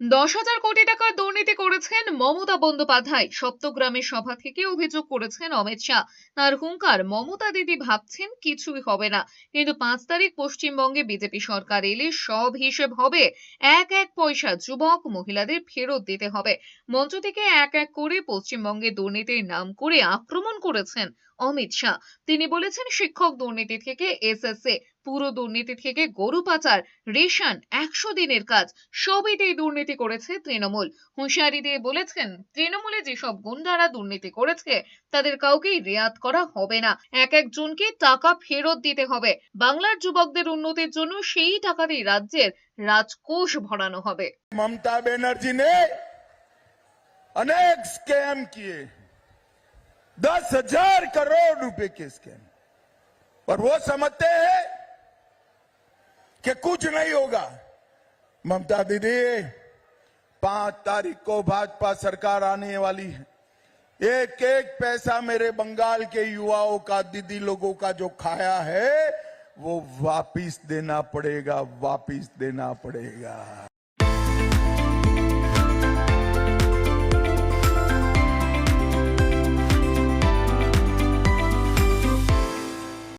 10,000 কোটি টাকার দুর্নীতি করেছেন মমতা বন্দ্যোপাধ্যায়। সপ্তগ্রামের সভা থেকে অভিযোগ করেছেন অমিত শাহ। তার হুঙ্কার, মমতা দিদি ভাবছেন কিছুই হবে না, কিন্তু 5 তারিখ পশ্চিমবঙ্গে বিজেপি সরকার এলে সব হিসেব হবে। এক এক পয়সা যুবক মহিলাদের ফেরত দিতে হবে। মঞ্চ থেকে এক এক করে পশ্চিমবঙ্গে দুর্নীতির নাম করে আক্রমণ করেছেন অমিত শাহ। তিনি বলেছেন, শিক্ষক দুর্নীতি থেকে এসএসএ, পুরো দুর্নীতি থেকে গরু পাচার, রেশন, 100 দিনের কাজ, সবইতেই দুর্নীতি করেছে তৃণমূল। হুঁশিয়ারি দিয়ে বলেছেন, তৃণমূলে যেসব গুন্ডারা দুর্নীতি করেছে তাদের কাউকেই রেয়াত করা হবে না। এক একজনকে টাকা ফেরত দিতে হবে। বাংলার যুবকদের উন্নতির জন্য সেই টাকা দিয়ে রাজ্যের রাজকোষ ভরানো হবে। ममता बनर्जी ने अनेक स्कैम किए, 10,000 करोड़ रुपए के स्कैम, और वो समझते हैं कि कुछ नहीं होगा। ममता दीदी, 5 तारीख को भाजपा सरकार आने वाली है। एक एक पैसा मेरे बंगाल के युवाओं का, दीदी लोगों का जो खाया है वो वापिस देना पड़ेगा, वापिस देना पड़ेगा।